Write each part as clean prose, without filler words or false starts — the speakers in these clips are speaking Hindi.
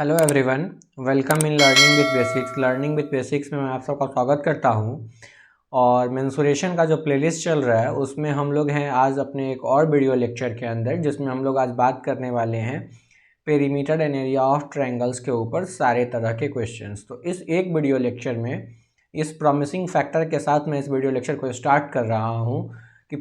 Hello everyone, welcome in learning with basics. Learning with basics में मैं आप सबका स्वागत करता हूं। और मेंसुरेशन का जो प्लेलिस्ट चल रहा है उसमें हम लोग हैं आज अपने एक और वीडियो लेक्चर के अंदर, जिसमें हम लोग आज बात करने वाले हैं perimeter and area of triangles के ऊपर सारे तरह के क्वेश्चंस। तो इस एक वीडियो लेक्चर में इस प्रॉमिसिंग फैक्टर के साथ मैं इस वीडियो लेक्चर को स्टार्ट कर रहा हूँ कि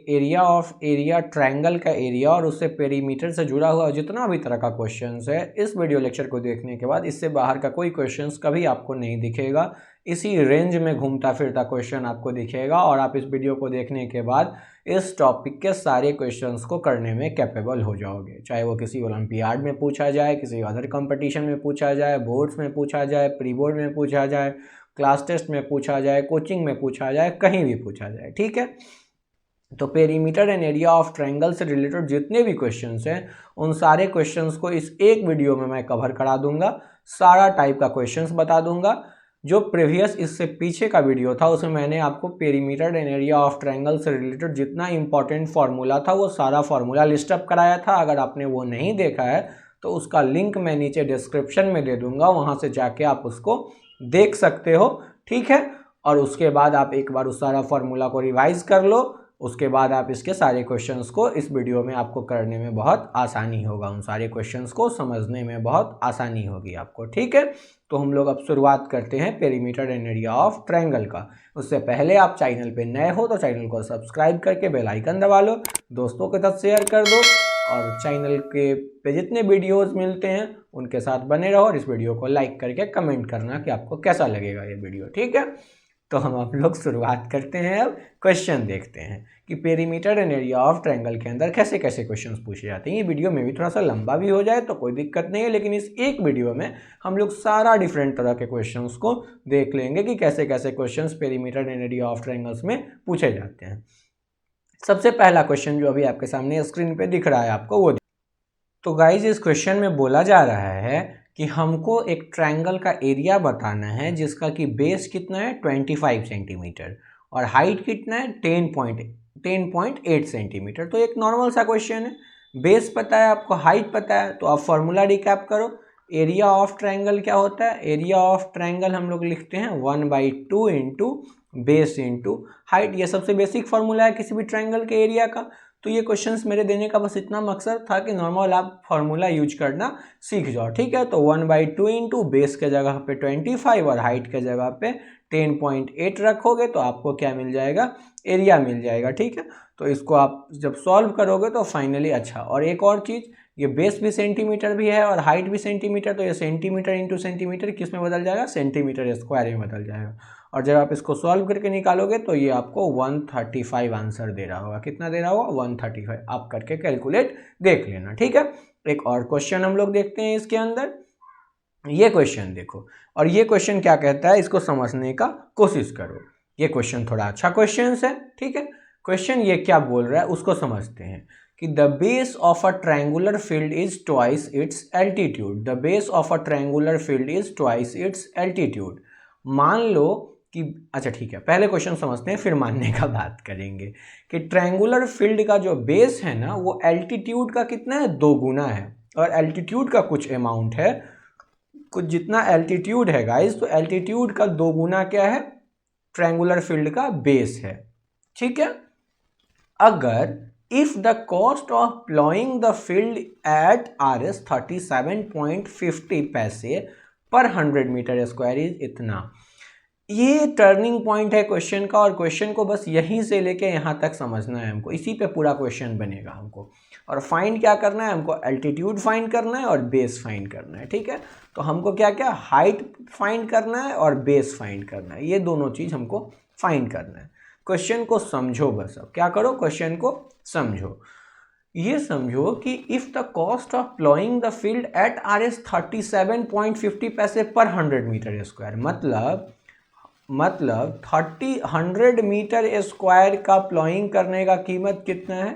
एरिया ट्रायंगल का एरिया और उससे पेरीमीटर से जुड़ा हुआ जितना भी तरह का क्वेश्चंस है, इस वीडियो लेक्चर को देखने के बाद इससे बाहर का कोई क्वेश्चंस कभी आपको नहीं दिखेगा। इसी रेंज में घूमता फिरता क्वेश्चन आपको दिखेगा और आप इस वीडियो को देखने के बाद इस टॉपिक के सारे क्वेश्चंस को करने में कैपेबल हो जाओगे। चाहे वो किसी ओलंपियाड में पूछा जाए, किसी अदर कंपटीशन में पूछा जाए, बोर्ड्स में पूछा जाए, प्री बोर्ड में पूछा जाए, क्लास टेस्ट में पूछा जाए, कोचिंग में पूछा जाए, कहीं भी पूछा जाए। ठीक है, तो perimeter and area of triangle से रिलेटेड जितने भी क्वेश्चंस हैं उन सारे क्वेश्चंस को इस एक वीडियो में मैं कवर करा दूंगा। सारा टाइप का क्वेश्चंस बता दूंगा। जो प्रीवियस इससे पीछे का वीडियो था उसमें मैंने आपको perimeter and area of triangle से रिलेटेड जितना इंपॉर्टेंट फार्मूला था वो सारा फार्मूला लिस्ट अप कराया था। अगर आपने वो नहीं देखा है तो उसका लिंक मैं नीचे डिस्क्रिप्शन में दे दूंगा, वहाँ से जाके आप उसको देख सकते हो। ठीक है, और उसके बाद आप एक बार उस सारा फार्मूला को रिवाइज कर लो। उसके बाद आप इसके सारे क्वेश्चंस को इस वीडियो में आपको करने में बहुत आसानी होगा, उन सारे क्वेश्चंस को समझने में बहुत आसानी होगी आपको। ठीक है, तो हम लोग अब शुरुआत करते हैं perimeter and area of triangle का। उससे पहले आप चैनल पे नए हो तो चैनल को सब्सक्राइब करके बेल आइकन दबा लो, दोस्तों के साथ शेयर कर दो और चैनल के पे जितने वीडियोस मिलते हैं उनके साथ बने रहो और इस वीडियो को लाइक करके कमेंट करना कि आपको कैसा लगेगा ये वीडियो। ठीक है, तो हम आप लोग शुरुआत करते हैं। अब क्वेश्चन देखते हैं कि perimeter and area of triangle के अंदर कैसे कैसे क्वेश्चंस पूछे जाते हैं। ये वीडियो में भी थोड़ा सा लंबा भी हो जाए तो कोई दिक्कत नहीं है, लेकिन इस एक वीडियो में हम लोग सारा डिफरेंट तरह के क्वेश्चंस को देख लेंगे कि कैसे कैसे questions perimeter and area of triangles में पूछे जाते हैं। सबसे पहला क्वेश्चन जो अभी आपके सामने स्क्रीन पे दिख रहा है आपको, वो तो गाइज इस क्वेश्चन में बोला जा रहा है कि हमको एक ट्रायंगल का एरिया बताना है जिसका कि बेस कितना है 25 सेंटीमीटर और हाइट कितना है 10.8 सेंटीमीटर। तो एक नॉर्मल सा क्वेश्चन है, बेस पता है आपको, हाइट पता है, तो आप फॉर्मूला रिकैप करो। एरिया ऑफ ट्रायंगल क्या होता है? एरिया ऑफ ट्रायंगल हम लोग लिखते हैं 1/2 इंटू बेस इंटू हाइट। ये सबसे बेसिक फॉर्मूला है किसी भी ट्रायंगल के एरिया का। तो ये क्वेश्चंस मेरे देने का बस इतना मकसद था कि नॉर्मल आप फार्मूला यूज करना सीख जाओ। ठीक है, तो 1/2 इंटू बेस के जगह पे 25 और हाइट के जगह पे 10.8 रखोगे तो आपको क्या मिल जाएगा? एरिया मिल जाएगा। ठीक है, तो इसको आप जब सॉल्व करोगे तो फाइनली अच्छा। और एक और चीज़, ये बेस भी सेंटीमीटर भी है और हाइट भी सेंटीमीटर, तो ये सेंटीमीटर इंटू सेंटीमीटर किस में बदल जाएगा? सेंटीमीटर स्क्वायर में बदल जाएगा। और जब आप इसको सॉल्व करके निकालोगे तो ये आपको 135 आंसर दे रहा होगा। कितना दे रहा होगा? 135। आप करके कैलकुलेट देख लेना। ठीक है, एक और क्वेश्चन हम लोग देखते हैं इसके अंदर। ये क्वेश्चन देखो, और ये क्वेश्चन क्या कहता है इसको समझने का कोशिश करो। ये क्वेश्चन थोड़ा अच्छा क्वेश्चन है। ठीक है, क्वेश्चन ये क्या बोल रहा है उसको समझते हैं कि the base of a triangular field is twice its altitude. The base of a triangular field is twice its altitude. मान लो कि, अच्छा ठीक है, पहले क्वेश्चन समझते हैं फिर मानने का बात करेंगे कि ट्रायंगुलर फील्ड का जो बेस है ना वो एल्टीट्यूड का कितना है? 2 गुना है। और एल्टीट्यूड का कुछ अमाउंट है, कुछ जितना एल्टीट्यूड है गाइस, तो एल्टीट्यूड का 2 गुना क्या है? ट्रायंगुलर फील्ड का बेस है। ठीक है, अगर if the cost of ploughing the field at RS 37.50 पैसे पर 100 मीटर स्क्वायर इज इतना। ये टर्निंग पॉइंट है क्वेश्चन का, और क्वेश्चन को बस यहीं से लेके यहाँ तक समझना है हमको। इसी पे पूरा क्वेश्चन बनेगा हमको। और फाइंड क्या करना है हमको? एल्टीट्यूड फाइंड करना है और बेस फाइंड करना है। ठीक है, तो हमको क्या क्या? हाइट फाइंड करना है और बेस फाइंड करना है। ये दोनों चीज़ हमको फाइंड करना है। क्वेश्चन को समझो, बस अब क्या करो? क्वेश्चन को समझो। ये समझो कि if the cost of ploughing the field at RS 37.50 पैसे पर 100 मीटर स्क्वायर, मतलब 100 मीटर स्क्वायर का प्लॉइंग करने का कीमत कितना है?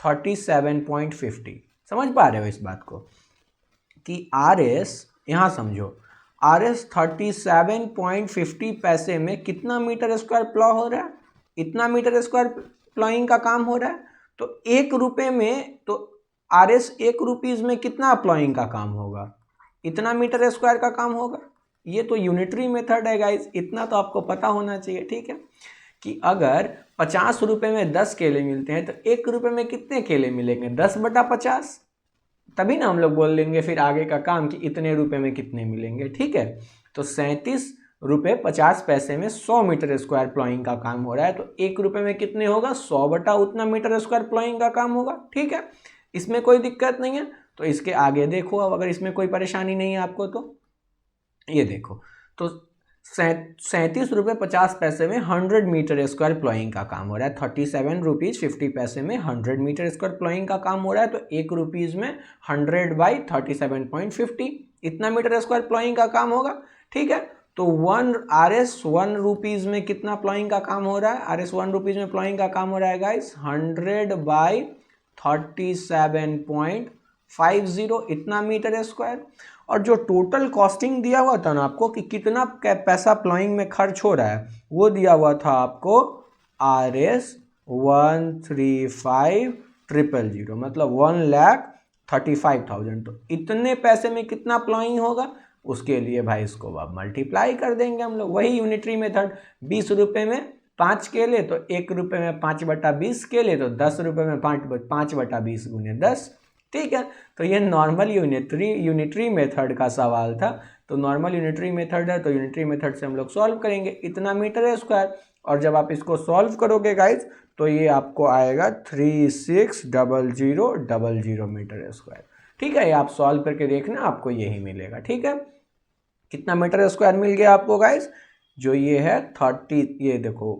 37.50। समझ पा रहे हो इस बात को कि RS, यहाँ समझो, RS 37.50 पैसे में कितना मीटर स्क्वायर प्लॉ हो रहा है? इतना मीटर स्क्वायर प्लॉइंग का काम हो रहा है। तो 1 रुपये में, तो RS 1 रुपीज़ में कितना प्लॉइंग का काम होगा? इतना मीटर स्क्वायर का काम होगा। ये तो यूनिटरी मेथड है गाइज, इतना तो आपको पता होना चाहिए, ठीक है। कि अगर 50 रुपये में 10 केले मिलते हैं तो 1 रुपये में कितने केले मिलेंगे, 10/50, तभी ना हम लोग बोल लेंगे फिर आगे का काम कि इतने रुपए में कितने मिलेंगे, ठीक है। तो 37 रुपये 50 पैसे में 100 मीटर स्क्वायर प्लॉइंग का काम हो रहा है, तो 1 रुपये में कितने होगा, 100 बटा उतना मीटर स्क्वायर प्लॉइंग का काम होगा, ठीक है। इसमें कोई दिक्कत नहीं है। तो इसके आगे देखो, अब अगर इसमें कोई परेशानी नहीं है आपको तो ये देखो, तो 37 रुपये 50 पैसे में 100 मीटर स्क्वायर प्लॉइंग का काम हो रहा है। 37 रुपीज़ 50 पैसे में 100 मीटर स्क्वायर प्लॉइंग का काम हो रहा है, तो 1 रुपीज़ में 100/37.50 इतना मीटर स्क्वायर प्लॉइंग का काम होगा, ठीक है। तो 1 रुपीज़ में कितना प्लॉइंग का काम हो रहा है, RS 1 रुपीज़ में प्लॉइंग का काम हो रहा है गाइस 100/37.50 इतना मीटर स्क्वायर। और जो टोटल कॉस्टिंग दिया हुआ था ना आपको कि कितना पैसा प्लॉइंग में खर्च हो रहा है, वो दिया हुआ था आपको RS 135,000, मतलब 1,35,000। तो इतने पैसे में कितना प्लॉइंग होगा, उसके लिए भाई इसको अब मल्टीप्लाई कर देंगे हम लोग, वही यूनिटरी मेथड। 20 रुपये में 5 केले तो 1 रुपये में 5/20 केले, तो 10 रुपये में 5/20 गुने 10, ठीक है। तो ये नॉर्मल यूनिटरी मेथड का सवाल था। तो नॉर्मल यूनिटरी मेथड है, तो यूनिटरी मेथड से हम लोग सॉल्व करेंगे इतना मीटर स्क्वायर। और जब आप इसको सॉल्व करोगे गाइज तो ये आपको आएगा 360000 मीटर स्क्वायर, ठीक है। ये आप सॉल्व करके देखना, आपको यही मिलेगा, ठीक है। कितना मीटर स्क्वायर मिल गया आपको गाइज, जो ये है 30, ये देखो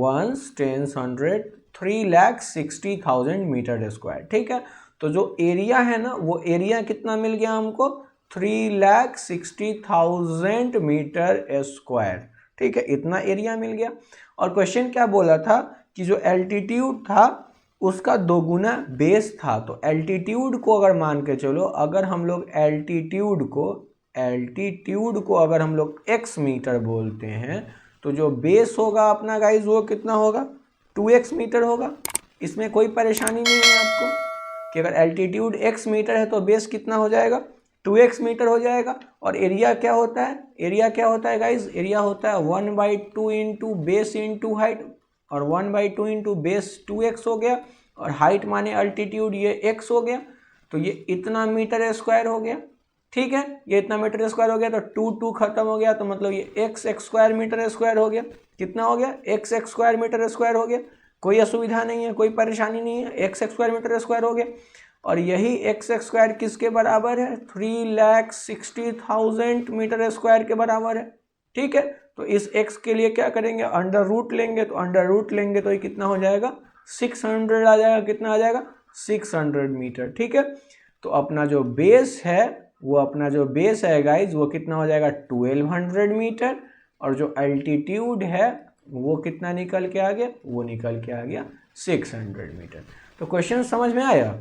1s 10s 100 3,60,000 मीटर स्क्वायर, ठीक है। तो जो एरिया है ना, वो एरिया कितना मिल गया हमको, 3,60,000 मीटर स्क्वायर, ठीक है। इतना एरिया मिल गया। और क्वेश्चन क्या बोला था कि जो एल्टीट्यूड था उसका 2 गुना बेस था। तो एल्टीट्यूड को अगर मान के चलो, अगर हम लोग एल्टीट्यूड को अगर हम लोग x मीटर बोलते हैं, तो जो बेस होगा अपना गाइज वो कितना होगा, 2x मीटर होगा। इसमें कोई परेशानी नहीं है आपको कि अगर एल्टीट्यूड x मीटर है तो बेस कितना हो जाएगा, 2x मीटर हो जाएगा। और एरिया क्या होता है, गाइज, एरिया होता है 1/2 इंटू बेस इंटू हाइट, और 1/2 इंटू बेस 2x हो गया, और हाइट माने अल्टीट्यूड ये x हो गया। तो ये इतना मीटर स्क्वायर हो गया, ठीक है। ये इतना मीटर स्क्वायर हो गया, तो 2 खत्म हो गया, तो मतलब ये x स्क्वायर मीटर स्क्वायर हो गया। कितना हो गया, x स्क्वायर मीटर स्क्वायर हो गया। कोई असुविधा नहीं है, कोई परेशानी नहीं है, x स्क्वायर मीटर स्क्वायर हो गया। और यही x स्क्वायर किसके बराबर है, 3,60,000 मीटर स्क्वायर के बराबर है, ठीक है। तो इस x के लिए क्या करेंगे, अंडर रूट लेंगे, तो अंडर रूट लेंगे तो ये कितना हो जाएगा, 600 आ जाएगा। कितना आ जाएगा, 600 मीटर, ठीक है। तो अपना जो बेस है गाइज वो कितना हो जाएगा, 1200 मीटर। और जो अल्टीट्यूड है वो कितना निकल के आ गया, वो निकल के आ गया 600 मीटर। तो क्वेश्चन समझ में आया,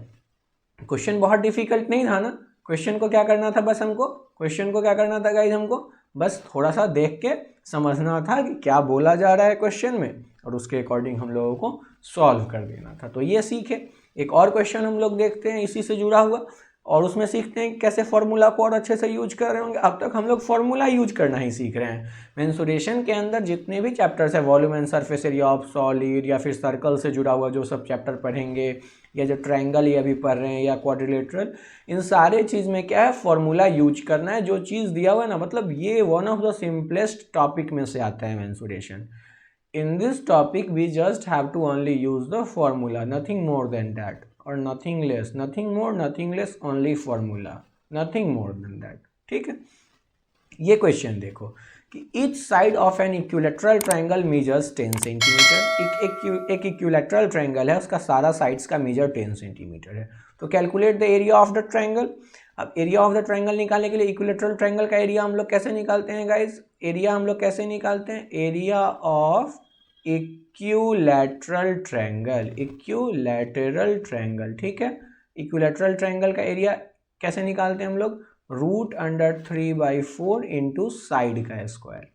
क्वेश्चन बहुत डिफिकल्ट नहीं था ना। क्वेश्चन को क्या करना था, बस हमको क्वेश्चन को क्या करना था गाइज, हमको बस थोड़ा सा देख के समझना था कि क्या बोला जा रहा है क्वेश्चन में, और उसके अकॉर्डिंग हम लोगों को सॉल्व कर देना था। तो ये सीखे। एक और क्वेश्चन हम लोग देखते हैं इसी से जुड़ा हुआ, और उसमें सीखते हैं कैसे फॉर्मूला को और अच्छे से यूज कर रहे होंगे। अब तक हम लोग फॉर्मूला यूज करना ही सीख रहे हैं। मेंसुरेशन के अंदर जितने भी चैप्टर्स है, volume and surface area of solid, या फिर सर्कल से जुड़ा हुआ जो सब चैप्टर पढ़ेंगे, या जो ट्रायंगल ये अभी पढ़ रहे हैं, या क्वाड्रिलेटरल, इन सारे चीज़ में क्या है, फॉर्मूला यूज करना है। जो चीज़ दिया हुआ है ना, मतलब ये one of the simplest topic में से आता है mensuration. In this topic we just have to only use the formula, nothing more than that, or nothing less, nothing more, nothing less, only formula, nothing more than that, ठीक है। ये क्वेश्चन देखो कि each side of an equilateral triangle measures 10 centimetre. एक इक्विलेटरल ट्रायंगल है, उसका सारा साइड्स का मेजर 10 सेंटीमीटर है। तो calculate the area of the triangle. अब एरिया ऑफ द ट्रायंगल निकालने के लिए इक्विलेटरल ट्रायंगल का एरिया हम लोग कैसे निकालते हैं गाइज, एरिया हम लोग कैसे निकालते हैं, एरिया ऑफ इक्विलैटरल ट्रायंगल, ठीक है। इक्विलैटरल ट्रायंगल का एरिया कैसे निकालते हैं हम लोग, √3/4 इंटू साइड का स्क्वायर,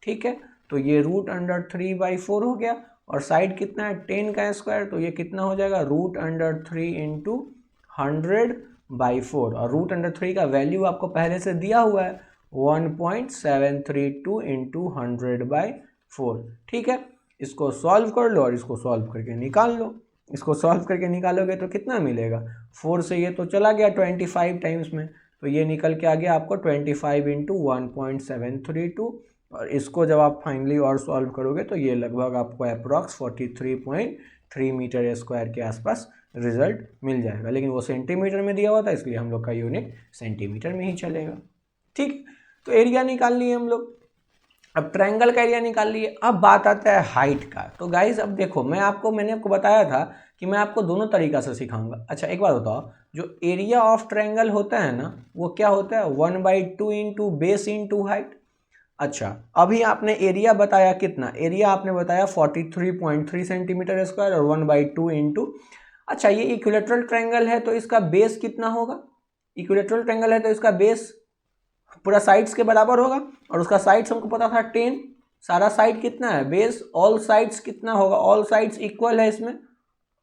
ठीक है। तो ये √3/4 हो गया, और साइड कितना है, 10 का स्क्वायर, तो ये कितना हो जाएगा, √3 इंटू 100 4 और √3 का वैल्यू आपको पहले से दिया हुआ है 1.732 इंटू 100/4। ठीक है, इसको सॉल्व कर लो और इसको सॉल्व करके निकाल लो। इसको सॉल्व करके निकालोगे तो कितना मिलेगा, 4 से ये तो चला गया 25 टाइम्स में, तो ये निकल के आ गया आपको 25 इंटू 1.732 और इसको जब आप फाइनली और सॉल्व करोगे तो ये लगभग आपको अप्रॉक्स 43.3 मीटर स्क्वायर के आसपास रिजल्ट मिल जाएगा। लेकिन वो सेंटीमीटर में दिया हुआ था इसलिए हम लोग का यूनिट सेंटीमीटर में ही चलेगा। ठीक, तो एरिया निकाल लिए हम लोग। अब ट्रायंगल का एरिया निकाल लिए। अब बात आता है हाइट का। तो गाइज अब देखो मैंने आपको बताया था कि मैं आपको दोनों तरीका से सिखाऊंगा। अच्छा एक बात बताओ, जो एरिया ऑफ ट्रायंगल होता है ना वो क्या होता है, 1/2 इंटू बेस इंटू हाइट। अच्छा अभी आपने एरिया बताया कितना, एरिया आपने बताया 43.3 सेंटीमीटर स्क्वायर और 1/2 इंटू। अच्छा ये इक्विलेटरल ट्रायंगल है तो इसका बेस कितना होगा, इक्विलेटरल ट्रायंगल है तो इसका बेस पूरा साइड्स के बराबर होगा और उसका साइड्स हमको पता था 10। सारा साइड कितना है, बेस ऑल साइड्स कितना होगा, ऑल साइड्स इक्वल है इसमें,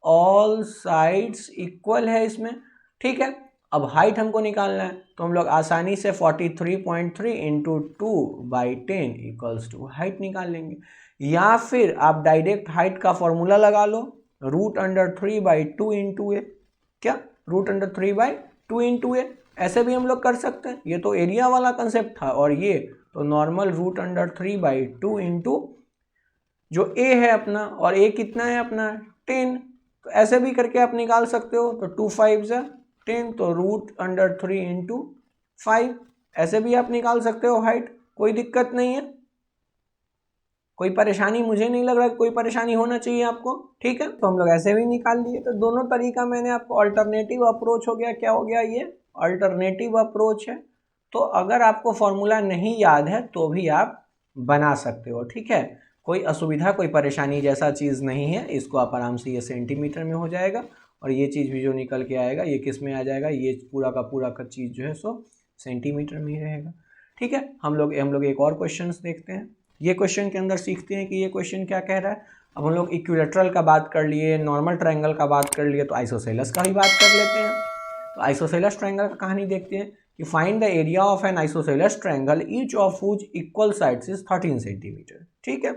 ऑल साइड्स इक्वल है इसमें। ठीक है, अब हाइट हमको निकालना है तो हम लोग आसानी से 43.3 इंटू 2/10 इक्वल्स टू हाइट निकाल लेंगे। या फिर आप डायरेक्ट हाइट का फॉर्मूला लगा लो, √3/2 इंटू ए। क्या, √3/2 इंटू ए, ऐसे भी हम लोग कर सकते हैं। ये तो एरिया वाला कंसेप्ट था और ये तो नॉर्मल √3/2 इंटू जो ए है अपना, और ए कितना है अपना 10, तो ऐसे भी करके आप निकाल सकते हो। तो 2 5 जा 10, तो √3 इंटू 5, ऐसे भी आप निकाल सकते हो हाइट, कोई दिक्कत नहीं है, कोई परेशानी मुझे नहीं लग रहा कोई परेशानी होना चाहिए आपको। ठीक है, तो हम लोग ऐसे भी निकाल लिए। तो दोनों तरीका मैंने आपको, अल्टरनेटिव अप्रोच हो गया, क्या हो गया ये अल्टरनेटिव अप्रोच है। तो अगर आपको फॉर्मूला नहीं याद है तो भी आप बना सकते हो। ठीक है, कोई असुविधा कोई परेशानी जैसा चीज़ नहीं है, इसको आप आराम से, ये सेंटीमीटर में हो जाएगा और ये चीज़ भी जो निकल के आएगा ये किस में आ जाएगा, ये पूरा का चीज़ जो है सो सेंटीमीटर में ही रहेगा। ठीक है, हम लोग एक और क्वेश्चन देखते हैं। ये क्वेश्चन के अंदर सीखते हैं कि ये क्वेश्चन क्या कह रहा है। अब हम लोग इक्विलेटरल का बात कर लिए, नॉर्मल ट्रायंगल का बात कर लिए, तो आइसोसेलेस का भी बात कर लेते हैं। तो आइसोसेलेस ट्रायंगल का कहानी देखते हैं कि find the area of N isosceles triangle each of which equal sides is 13 centimetre. ठीक है,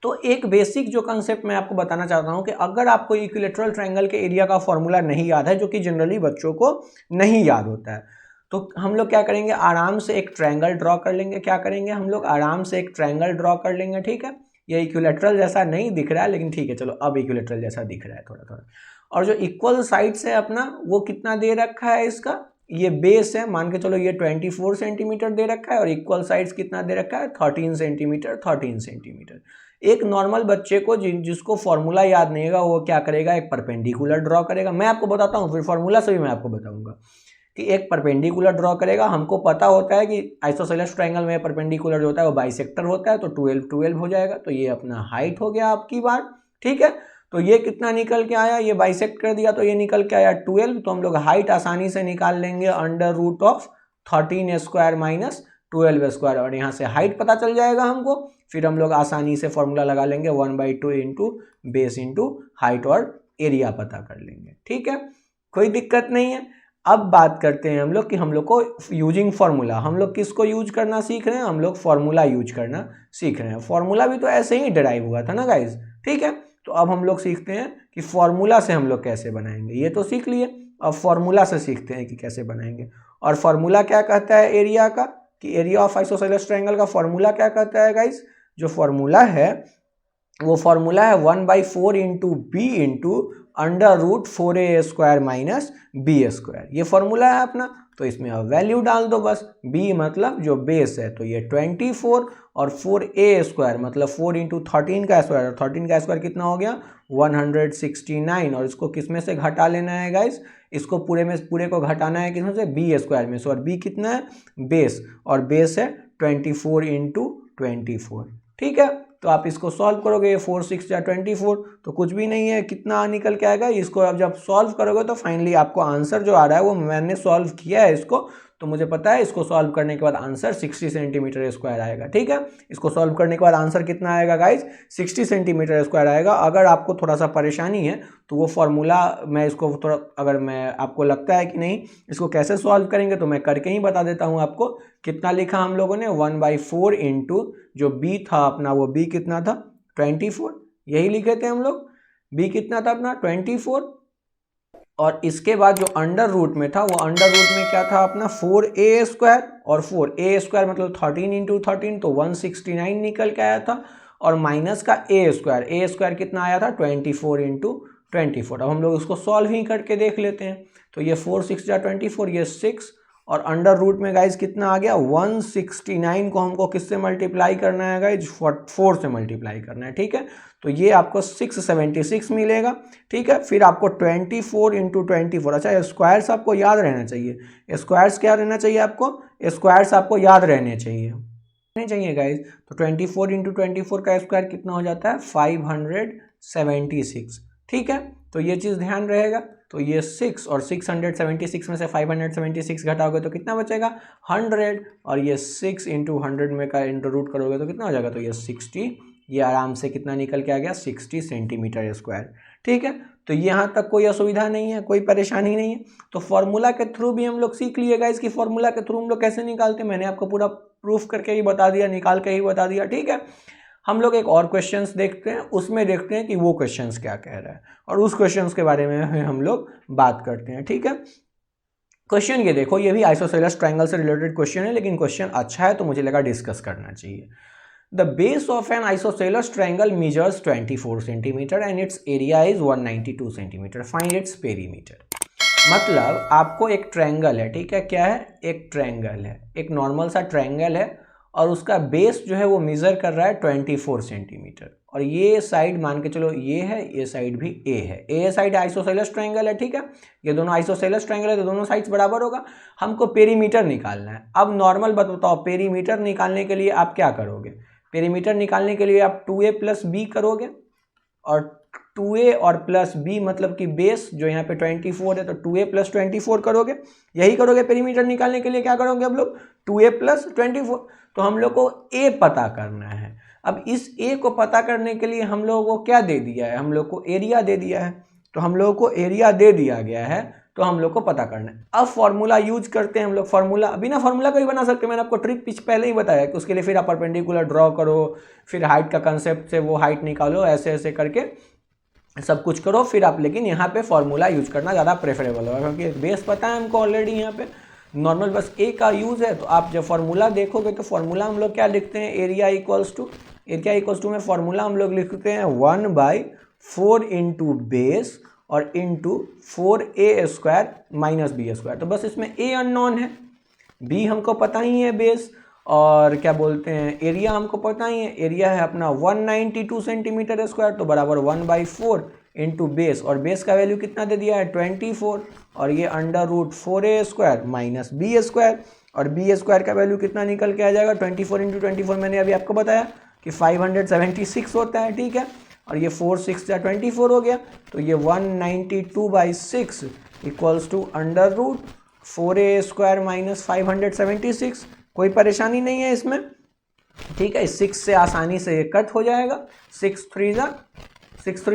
तो एक बेसिक जो कंसेप्ट मैं आपको बताना चाहता हूं कि अगर आपको इक्विलेटरल ट्रायंगल के एरिया का फॉर्मूला नहीं याद है, जो कि जनरली बच्चों को नहीं याद होता है, तो हम लोग क्या करेंगे, आराम से एक ट्रायंगल ड्रॉ कर लेंगे। क्या करेंगे हम लोग, आराम से एक ट्रायंगल ड्रॉ कर लेंगे। ठीक है, ये इक्विलेटरल जैसा नहीं दिख रहा है लेकिन ठीक है चलो, अब इक्विलेटरल जैसा दिख रहा है थोड़ा थोड़ा। और जो इक्वल साइड्स है अपना, वो कितना दे रखा है इसका, ये बेस है, मान के चलो ये 24 सेंटीमीटर दे रखा है और इक्वल साइड्स कितना दे रखा है 13 सेंटीमीटर 13 सेंटीमीटर। एक नॉर्मल बच्चे को जिसको फॉर्मूला याद नहीं होगा वो क्या करेगा, एक परपेंडिकुलर ड्रॉ करेगा। मैं आपको बताता हूँ, फिर फॉर्मूला से भी मैं आपको बताऊंगा कि एक परपेंडिकुलर ड्रॉ करेगा। हमको पता होता है कि आइसोसेलेस ट्रायंगल में परपेंडिकुलर जो होता है वो बाइसेक्टर होता है, तो 12 हो जाएगा। तो ये अपना हाइट हो गया आपकी बात। ठीक है, तो ये कितना निकल के आया, ये बाइसेक्ट कर दिया तो ये निकल के आया 12। तो हम लोग हाइट आसानी से निकाल लेंगे √13² माइनस 12² और यहाँ से हाइट पता चल जाएगा हमको। फिर हम लोग आसानी से फॉर्मूला लगा लेंगे 1/2 इंटू बेस इंटू हाइट और एरिया पता कर लेंगे। ठीक है, कोई दिक्कत नहीं है। अब बात करते हैं हम लोग कि हम लोग को यूजिंग फार्मूला, हम लोग किसको यूज करना सीख रहे हैं, हम लोग फार्मूला यूज करना सीख रहे हैं। फार्मूला भी तो ऐसे ही डिराइव हुआ था ना गाइज। ठीक है, तो अब हम लोग सीखते हैं कि फार्मूला से हम लोग कैसे बनाएंगे। ये तो सीख लिए, अब फार्मूला से सीखते हैं कि कैसे बनाएंगे। और फार्मूला क्या कहता है एरिया का, कि एरिया ऑफ आइसोसेलेस ट्रायंगल का फॉर्मूला क्या कहता है गाइज, जो फॉर्मूला है वो फॉर्मूला है 1/4 into B into √4a² minus b²। ये फॉर्मूला है अपना, तो इसमें अब वैल्यू डाल दो बस। b मतलब जो बेस है तो ये 24 और 4a² मतलब 4 इंटू 13 का स्क्वायर, और 13 का स्क्वायर कितना हो गया 169। और इसको किस में से घटा लेना है गाइस, इसको पूरे को घटाना है किसमें से, b² में से। और b कितना है बेस, और बेस है 24 इंटू 24। ठीक है, तो आप इसको सॉल्व करोगे, 4 6 या 24, तो कुछ भी नहीं है, कितना निकल के आएगा। इसको अब जब सॉल्व करोगे तो फाइनली आपको आंसर जो आ रहा है वो मैंने सॉल्व किया है इसको, तो मुझे पता है इसको सॉल्व करने के बाद आंसर 60 सेंटीमीटर स्क्वायर आएगा। ठीक है, इसको सॉल्व करने के बाद आंसर कितना आएगा गाइज, 60 सेंटीमीटर स्क्वायर आएगा। अगर आपको थोड़ा सा परेशानी है तो वो फॉर्मूला मैं इसको थोड़ा, अगर मैं आपको लगता है कि नहीं इसको कैसे सॉल्व करेंगे तो मैं करके ही बता देता हूँ आपको। कितना लिखा हम लोगों ने, 1/4 इंटू जो b था अपना, वो b कितना था 24, यही लिखे थे हम लोग। b कितना था अपना 24, और इसके बाद जो अंडर रूट में था, वो अंडर रूट में क्या था अपना 4a स्क्वायर, और 4a स्क्वायर मतलब 13 इंटू 13 तो 169 निकल के आया था, और माइनस का a स्क्वायर कितना आया था 24 इंटू 24। अब हम लोग इसको सॉल्व ही करके देख लेते हैं। तो ये 4 6 जा 24, ये 6, और अंडर रूट में गाइज कितना आ गया 169 को हमको किससे मल्टीप्लाई करना है गाइज, 4 से मल्टीप्लाई करना है। ठीक है, तो ये आपको 676 मिलेगा। ठीक है, फिर आपको 24 इंटू 24, अच्छा स्क्वायर्स आपको याद रहना चाहिए, स्क्वायर्स क्या रहना चाहिए आपको, स्क्वायर्स आपको याद रहने चाहिए गाइज। तो 24 इंटू 24 का स्क्वायर कितना हो जाता है 576। ठीक है, तो ये चीज़ ध्यान रहेगा। तो ये 6 और 676 में से 576 घटाओगे तो कितना बचेगा 100, और ये 6 इंटू 100 में का इंटू रूट करोगे तो कितना हो जाएगा, तो ये 60, ये आराम से कितना निकल के आ गया 60 सेंटीमीटर स्क्वायर। ठीक है, तो यहाँ तक कोई असुविधा नहीं है, कोई परेशानी नहीं है। तो फॉर्मूला के थ्रू भी हम लोग सीख लिए गाइस कि फॉर्मूला के थ्रू हम लोग कैसे निकालते हैं, मैंने आपको पूरा प्रूफ करके ही बता दिया, निकाल के ही बता दिया। ठीक है, हम लोग एक और क्वेश्चंस देखते हैं, उसमें देखते हैं कि वो क्वेश्चंस क्या कह रहा है, और उस क्वेश्चंस के बारे में हम लोग बात करते हैं। ठीक है, क्वेश्चन ये देखो, ये भी आइसोसेलेस ट्रायंगल से रिलेटेड क्वेश्चन है, लेकिन क्वेश्चन अच्छा है तो मुझे लगा डिस्कस करना चाहिए। The base of N isosceles triangle measures 24 centimetre and it's area is 192 centimetre, find its perimeter. मतलब आपको एक ट्रायंगल है, ठीक है, क्या है, एक ट्रायंगल है, एक नॉर्मल सा ट्रायंगल है, और उसका बेस जो है वो मेजर कर रहा है 24 सेंटीमीटर, और ये साइड मान के चलो ये है, ये साइड भी ए है, ए साइड आइसोसेलेस ट्रायंगल है। ठीक है, ये दोनों आइसोसेलेस ट्रायंगल है तो दोनों साइड्स बराबर होगा। हमको पेरीमीटर निकालना है। अब नॉर्मल बताओ, पेरीमीटर निकालने के लिए आप क्या करोगे, पेरीमीटर निकालने के लिए आप 2a + b करोगे, और 2a और प्लस b मतलब कि बेस जो यहाँ पे 24 है तो 2a + 24 करोगे, यही करोगे। पेरीमीटर निकालने के लिए क्या करोगे हम लोग 2a + 24। तो हम लोग को a पता करना है। अब इस a को पता करने के लिए हम लोगों को क्या दे दिया है, हम लोग को एरिया दे दिया है। तो हम लोगों को एरिया दे दिया गया है, तो हम लोग को पता करना है। अब फॉर्मूला यूज करते हैं हम लोग। फॉर्मूला बिना फॉर्मूला को भी बना सकते हैं, मैंने आपको ट्रिक पिच पहले ही बताया कि उसके लिए फिर आप परपेंडिकुलर ड्रॉ करो, फिर हाइट का कंसेप्ट से वो हाइट निकालो, ऐसे ऐसे करके सब कुछ करो फिर आप। लेकिन यहाँ पे फॉर्मूला यूज करना ज़्यादा प्रेफरेबल होगा, क्योंकि बेस पता है हमको ऑलरेडी। यहाँ पे नॉर्मल बस ए का यूज़ है। तो आप जब फॉर्मूला देखोगे तो फॉर्मूला हम लोग क्या लिखते हैं, एरिया इक्वल्स टू में फॉर्मूला हम लोग लिखते हैं 1/4 इंटू बेस और into 4a square minus b square. तो बस इसमें a अननोन है, b हमको पता ही है बेस, और क्या बोलते हैं एरिया हमको पता ही है। एरिया है अपना 192 सेंटीमीटर स्क्वायर, तो बराबर 1/4 इंटू बेस, और बेस का वैल्यू कितना दे दिया है 24, और ये √4a square minus b square, और b स्क्वायर का वैल्यू कितना निकल के आ जाएगा 24 इंटू 24 मैंने अभी आपको बताया कि 576 होता है। ठीक है, और ये 4 6 जा 24 हो गया, तो ये 192/6 equals to √4a square minus 576। कोई परेशानी नहीं है इसमें। ठीक है, 6 से आसानी से ये कट हो जाएगा। 6 3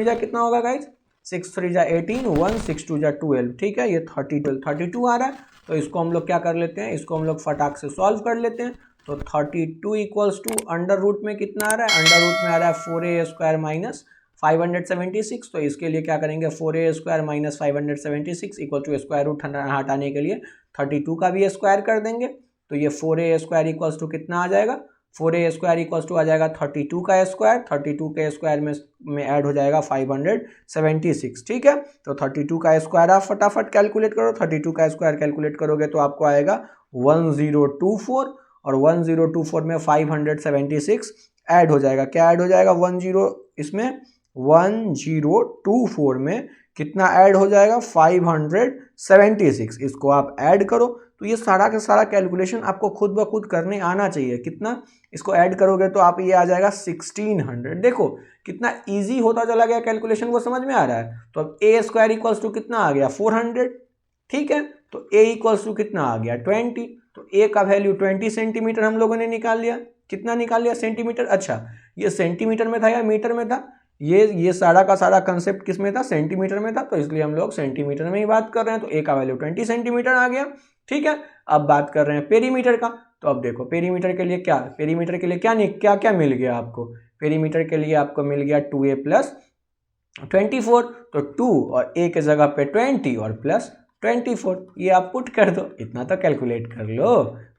जा कितना होगा गाइज, 6 3 जा 18, 1 6 2 जा 12। ठीक है, ये 32 आ रहा है। तो इसको हम लोग क्या कर लेते हैं, इसको हम लोग फटाक से सॉल्व कर लेते हैं। तो 32 इक्वल्स टू अंडर रूट में कितना आ रहा है, अंडर रूट में आ रहा है 4a स्क्वायर माइनस 576। तो इसके लिए क्या करेंगे 4a square minus 576 equal to square root हटाने के लिए 32 का भी स्क्वायर कर देंगे। तो ये 4a स्क्वायर इक्वल्स टू कितना आ जाएगा, 4a स्क्वायर इक्वल्स टू आ जाएगा 32 का स्क्वायर, 32 के स्क्वायर में ऐड हो जाएगा 576। ठीक है, तो 32 का स्क्वायर आप फटाफट कैलकुलेट करो। 32 का स्क्वायर कैलकुलेट करोगे तो आपको आएगा 1024, और 1024 में 576 ऐड हो जाएगा। क्या ऐड हो जाएगा 1024 में कितना ऐड हो जाएगा 576। इसको आप ऐड करो तो ये सारा का सारा कैलकुलेशन आपको खुद ब खुद करने आना चाहिए। कितना इसको ऐड करोगे तो आप ये आ जाएगा 1600। देखो कितना इजी होता चला गया कैलकुलेशन, को समझ में आ रहा है। तो अब a स्क्वायर इक्वल्स टू कितना आ गया 400। ठीक है, तो a इक्वल्स टू कितना आ गया 20। तो ए का वैल्यू 20 सेंटीमीटर हम लोगों ने निकाल लिया। कितना निकाल लिया? सेंटीमीटर। अच्छा, ये सेंटीमीटर में था या मीटर में था? ये सारा का सारा कंसेप्ट किस में था? सेंटीमीटर में था, तो इसलिए हम लोग सेंटीमीटर में ही बात कर रहे हैं। तो ए का वैल्यू 20 सेंटीमीटर आ गया। ठीक है, अब बात कर रहे हैं पेरीमीटर का। तो अब देखो पेरीमीटर के लिए क्या मिल गया आपको? पेरीमीटर के लिए आपको मिल गया 2a + 24। तो 2 और a के जगह पे 20 और प्लस 24, ये आप पुट कर दो। इतना तो कैलकुलेट कर लो।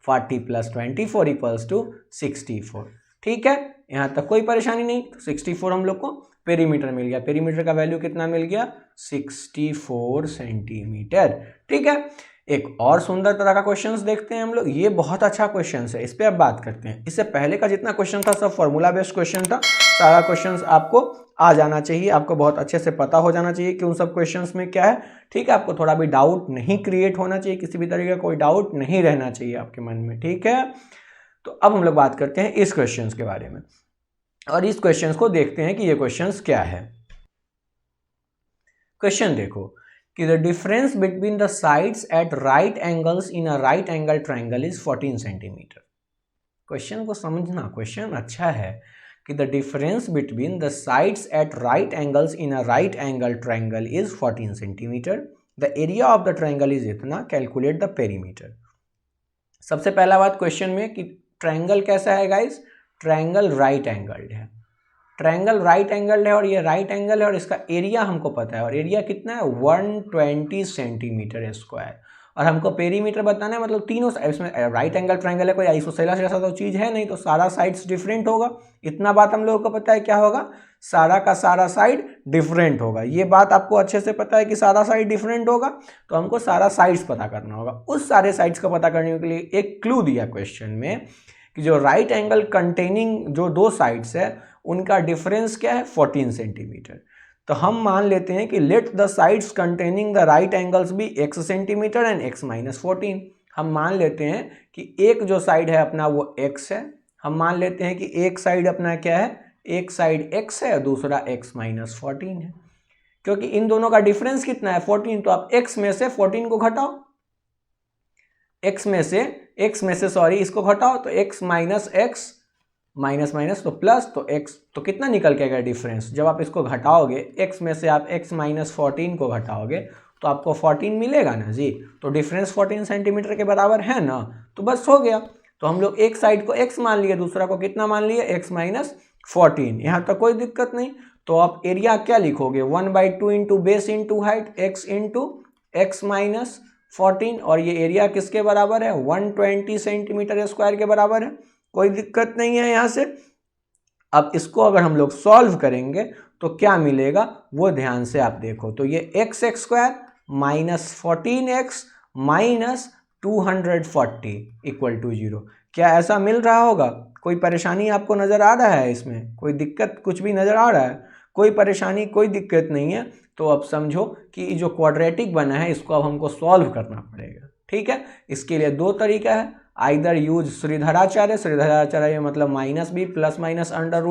40 + 24 = 64। ठीक है, यहाँ तक कोई परेशानी नहीं। तो 64 हम लोग को पेरीमीटर मिल गया। पेरीमीटर का वैल्यू कितना मिल गया? 64 सेंटीमीटर। ठीक है, एक और सुंदर तरह का क्वेश्चन देखते हैं हम लोग। ये बहुत अच्छा क्वेश्चन है, इस पे अब बात करते हैं। इससे पहले का जितना क्वेश्चन था सब फॉर्मूला बेस्ड क्वेश्चन था। सारा क्वेश्चन आपको आ जाना चाहिए, आपको बहुत अच्छे से पता हो जाना चाहिए कि उन सब क्वेश्चंस में क्या है। ठीक है, आपको थोड़ा भी डाउट नहीं क्रिएट होना चाहिए, किसी भी तरीके का कोई डाउट नहीं रहना चाहिए आपके मन में। ठीक है, तो अब हम लोग बात करते हैं इस क्वेश्चंस के बारे में, और इस क्वेश्चंस को देखते हैं कि ये क्वेश्चंस क्या है। क्वेश्चन देखो कि the difference between the sides at right angles in a right angle triangle is 14 centimetre. Question को समझना, क्वेश्चन अच्छा है कि the difference between the sides at right angles in a right angle triangle is 14 centimetre. The area of the triangle is इतना, कैलकुलेट द पेरीमीटर। सबसे पहला बात क्वेश्चन में कि ट्रायंगल कैसा है गाइस? ट्रायंगल राइट एंगल्ड है। ट्रायंगल राइट एंगल है और ये राइट एंगल है, और इसका एरिया हमको पता है, और एरिया कितना है? 120 सेंटीमीटर स्क्वायर। और हमको पेरीमीटर बताना है, मतलब तीनों इसमें राइट एंगल ट्रायंगल है, कोई आइसोसेलेस जैसा तो चीज़ है नहीं, तो सारा साइड्स डिफरेंट होगा। इतना बात हम लोगों को पता है। क्या होगा? सारा का सारा साइड डिफरेंट होगा। ये बात आपको अच्छे से पता है कि सारा साइड डिफरेंट होगा, तो हमको सारा साइड्स पता करना होगा। उस सारे साइड्स का पता करने के लिए एक क्लू दिया क्वेश्चन में कि जो राइट एंगल कंटेनिंग जो दो साइड्स है उनका डिफरेंस क्या है? 14 सेंटीमीटर। तो हम मान लेते हैं कि let the sides containing the right angles भी x सेंटीमीटर एंड x - 14। हम मान लेते हैं कि एक जो साइड है अपना वो x है। हम मान लेते हैं कि एक साइड अपना क्या है? एक साइड x है, दूसरा x - 14 है। क्योंकि इन दोनों का डिफरेंस कितना है? 14। तो आप x में से 14 को घटाओ, x में से सॉरी इसको घटाओ, तो x - x माइनस तो प्लस, तो x तो कितना निकल के आएगा डिफरेंस? जब आप इसको घटाओगे, x में से आप x - 14 को घटाओगे तो आपको 14 मिलेगा ना जी। तो डिफरेंस 14 सेंटीमीटर के बराबर है ना, तो बस हो गया। तो हम लोग एक साइड को x मान लिए, दूसरा को कितना मान लिए? x - 14। यहाँ तक कोई दिक्कत नहीं। तो आप एरिया क्या लिखोगे? 1/2 into base into height, x into x - 14, और ये एरिया किसके बराबर है? 120 सेंटीमीटर स्क्वायर के बराबर है। कोई दिक्कत नहीं है यहाँ से। अब इसको अगर हम लोग सॉल्व करेंगे तो क्या मिलेगा वो ध्यान से आप देखो। तो ये x² - 14x - 240 = 0। क्या ऐसा मिल रहा होगा? कोई परेशानी आपको नज़र आ रहा है इसमें? कोई दिक्कत कुछ भी नज़र आ रहा है? कोई परेशानी कोई दिक्कत नहीं है। तो अब समझो कि जो क्वाड्रेटिक बना है इसको अब हमको सॉल्व करना पड़ेगा। ठीक है, इसके लिए दो तरीका है। आइदर यूज श्रीधराचार्य मतलब -b ±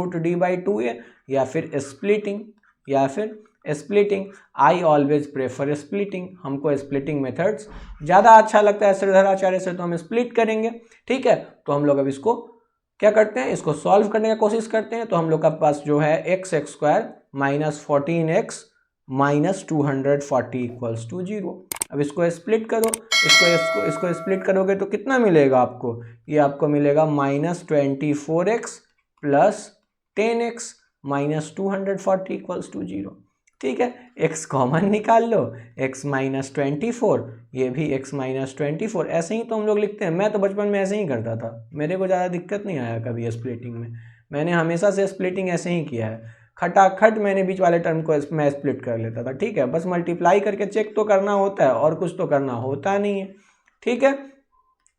√d/2a, या फिर splitting. I always prefer splitting. हमको स्प्लिटिंग मेथड्स ज़्यादा अच्छा लगता है श्रीधराचार्य से, तो हम स्प्लिट करेंगे। ठीक है, तो हम लोग अब इसको क्या करते हैं? इसको सॉल्व करने की कोशिश करते हैं। तो हम लोग का पास जो है x² - 14x - 240 = 0। अब इसको स्प्लिट करो, इसको स्प्लिट करोगे तो कितना मिलेगा आपको? ये आपको मिलेगा -24x + 10x - 240 = 0। ठीक है, x कॉमन निकाल लो, x - 24, ये भी x - 24। ऐसे ही तो हम लोग लिखते हैं। मैं तो बचपन में ऐसे ही करता था, मेरे को ज़्यादा दिक्कत नहीं आया कभी स्प्लिटिंग में। मैंने हमेशा से स्प्लिटिंग ऐसे ही किया है, खटाखट मैंने बीच वाले टर्म को मैं स्प्लिट कर लेता था। ठीक है, बस मल्टीप्लाई करके चेक तो करना होता है, और कुछ तो करना होता नहीं है। ठीक है,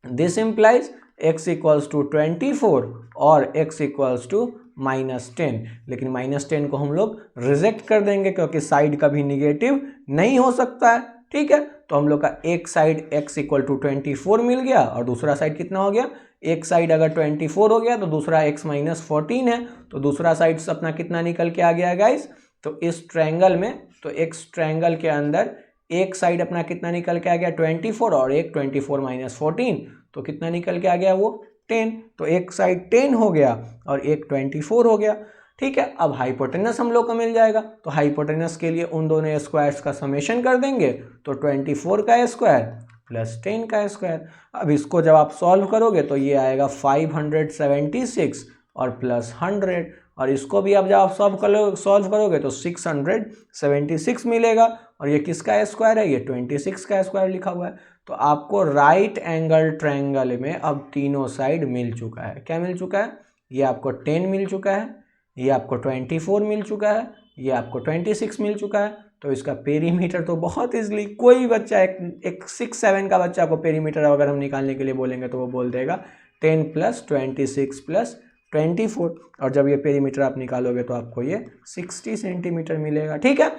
दिस इम्प्लाइज x = 24 और x = -10। लेकिन -10 को हम लोग रिजेक्ट कर देंगे क्योंकि साइड कभी निगेटिव नहीं हो सकता है। ठीक है, तो हम लोग का एक साइड x = 24 मिल गया, और दूसरा साइड कितना हो गया? एक साइड अगर 24 हो गया तो दूसरा x - 14 है, तो दूसरा साइड से अपना कितना निकल के आ गया गाइस? तो इस ट्रायंगल में, तो x ट्रायंगल के अंदर एक साइड अपना कितना निकल के आ गया 24 और एक 24 माइनस 14, तो कितना निकल के आ गया वो 10। तो एक साइड 10 हो गया और एक 24 हो गया। ठीक है, अब हाइपोटेनस हम लोग को मिल जाएगा, तो हाइपोटेनस के लिए उन दोनों स्क्वायर्स का समेशन कर देंगे, तो 24 का स्क्वायर प्लस 10 का स्क्वायर। अब इसको जब आप सॉल्व करोगे तो ये आएगा 576 और प्लस 100, और इसको भी अब जब आप सॉल्व करोगे तो 676 मिलेगा, और ये किसका स्क्वायर है, ये 26 का स्क्वायर लिखा हुआ है। तो आपको राइट एंगल ट्रायंगल में अब तीनों साइड मिल चुका है। क्या मिल चुका है, ये आपको 10 मिल चुका है, ये आपको 24 मिल चुका है, ये आपको 26 मिल चुका है। तो इसका पेरीमीटर तो बहुत इजली कोई भी बच्चा एक 6-7 का बच्चा को पेरीमीटर अगर हम निकालने के लिए बोलेंगे तो वो बोल देगा 10 + 26 + 24, और जब ये पेरीमीटर आप निकालोगे तो आपको ये 60 सेंटीमीटर मिलेगा। ठीक है,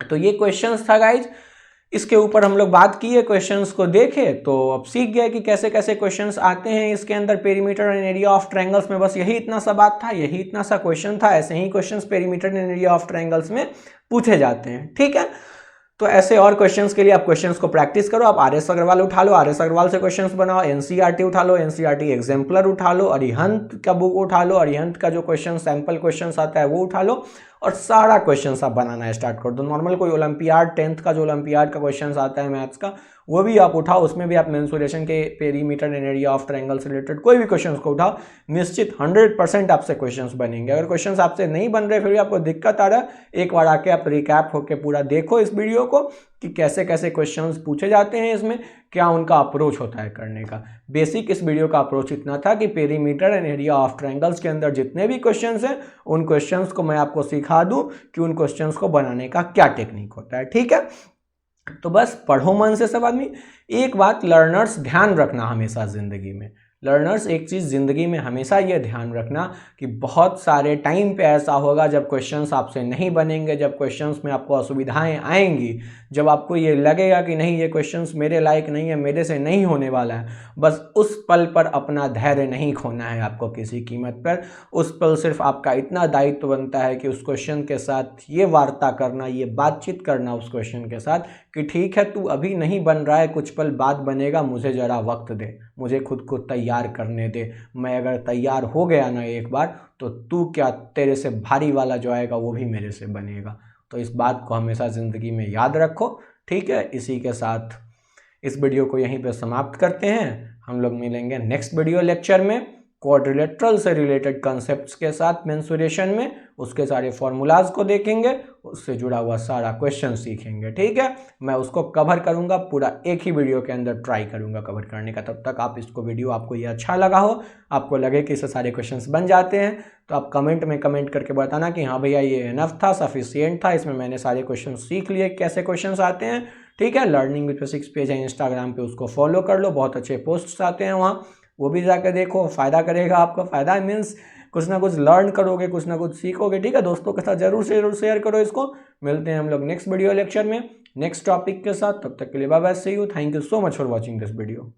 तो ये क्वेश्चंस था गाइज, इसके ऊपर हम लोग बात किए, क्वेश्चंस को देखे तो अब सीख गए कि कैसे कैसे क्वेश्चंस आते हैं इसके अंदर perimeter and area of triangles में। बस यही इतना सा बात था, यही इतना सा क्वेश्चन था। ऐसे ही questions perimeter and area of triangles में पूछे जाते हैं। ठीक है, तो ऐसे और क्वेश्चंस के लिए आप क्वेश्चंस को प्रैक्टिस करो। आप आर.एस. अग्रवाल उठा लो, आर.एस. अग्रवाल से क्वेश्चंस बनाओ, एनसीईआरटी उठा लो, एनसीईआरटी एग्जाम्पलर उठा लो, अरिहंत का बुक उठा लो, अरिहंत का जो क्वेश्चन सैंपल क्वेश्चंस आता है वो उठा लो, और सारा क्वेश्चंस आप बनाना स्टार्ट कर दो। नॉर्मल कोई ओलंपियाड 10th का जो ओलंपियाड का क्वेश्चंस आता है मैथ्स का, वो भी आप उठाओ, उसमें भी आप मेंसुरेशन के perimeter and area of triangle से रिलेटेड कोई भी क्वेश्चंस को उठाओ, निश्चित 100% आपसे क्वेश्चंस बनेंगे। अगर क्वेश्चंस आपसे नहीं बन रहे फिर भी आपको दिक्कत आ रहा है, एक बार आके आप रिकैप होके पूरा देखो इस वीडियो को कि कैसे कैसे क्वेश्चंस पूछे जाते हैं इसमें, क्या उनका अप्रोच होता है करने का। बेसिक इस वीडियो का अप्रोच इतना था कि perimeter and area of triangles के अंदर जितने भी क्वेश्चंस हैं उन क्वेश्चंस को मैं आपको सिखा दूं कि उन क्वेश्चंस को बनाने का क्या टेक्निक होता है। ठीक है, तो बस पढ़ो मन से सब आदमी। एक बात लर्नर्स ध्यान रखना हमेशा ज़िंदगी में, लर्नर्स एक चीज़ ज़िंदगी में हमेशा ये ध्यान रखना कि बहुत सारे टाइम पे ऐसा होगा जब क्वेश्चंस आपसे नहीं बनेंगे, जब क्वेश्चंस में आपको असुविधाएं आएंगी, जब आपको ये लगेगा कि नहीं ये क्वेश्चंस मेरे लायक नहीं है, मेरे से नहीं होने वाला है। बस उस पल पर अपना धैर्य नहीं खोना है आपको किसी कीमत पर। उस पल सिर्फ आपका इतना दायित्व बनता है कि उस क्वेश्चन के साथ ये वार्ता करना, ये बातचीत करना उस क्वेश्चन के साथ कि ठीक है तू अभी नहीं बन रहा है, कुछ पल बाद बनेगा, मुझे ज़रा वक्त दे, मुझे खुद को तैयार करने दे। मैं अगर तैयार हो गया ना एक बार तो तू क्या, तेरे से भारी वाला जो आएगा वो भी मेरे से बनेगा। तो इस बात को हमेशा ज़िंदगी में याद रखो। ठीक है, इसी के साथ इस वीडियो को यहीं पे समाप्त करते हैं। हम लोग मिलेंगे नेक्स्ट वीडियो लेक्चर में क्वाड्रिलेटरल से रिलेटेड कॉन्सेप्ट्स के साथ मेंसुरेशन में, उसके सारे फॉर्मूलाज को देखेंगे, उससे जुड़ा हुआ सारा क्वेश्चन सीखेंगे। ठीक है, मैं उसको कवर करूंगा, पूरा एक ही वीडियो के अंदर ट्राई करूंगा कवर करने का। तब तक आप इसको वीडियो आपको ये अच्छा लगा हो, आपको लगे कि इससे सारे क्वेश्चंस बन जाते हैं, तो आप कमेंट में कमेंट करके बताना कि हाँ भैया ये इनफ था, सफिशिएंट था, इसमें मैंने सारे क्वेश्चन सीख लिए कैसे क्वेश्चन आते हैं। ठीक है, लर्निंग विद बेसिक्स पेज है इंस्टाग्राम पे, उसको फॉलो कर लो, बहुत अच्छे पोस्ट्स आते हैं वहाँ, वो भी जाकर देखो, फ़ायदा करेगा आपको। फ़ायदा मीन्स कुछ ना कुछ लर्न करोगे, कुछ ना कुछ सीखोगे। ठीक है, दोस्तों के साथ जरूर शेयर करो इसको। मिलते हैं हम लोग नेक्स्ट वीडियो लेक्चर में नेक्स्ट टॉपिक के साथ, तब तक के लिए bye bye, see you, thank you so much for watching this video.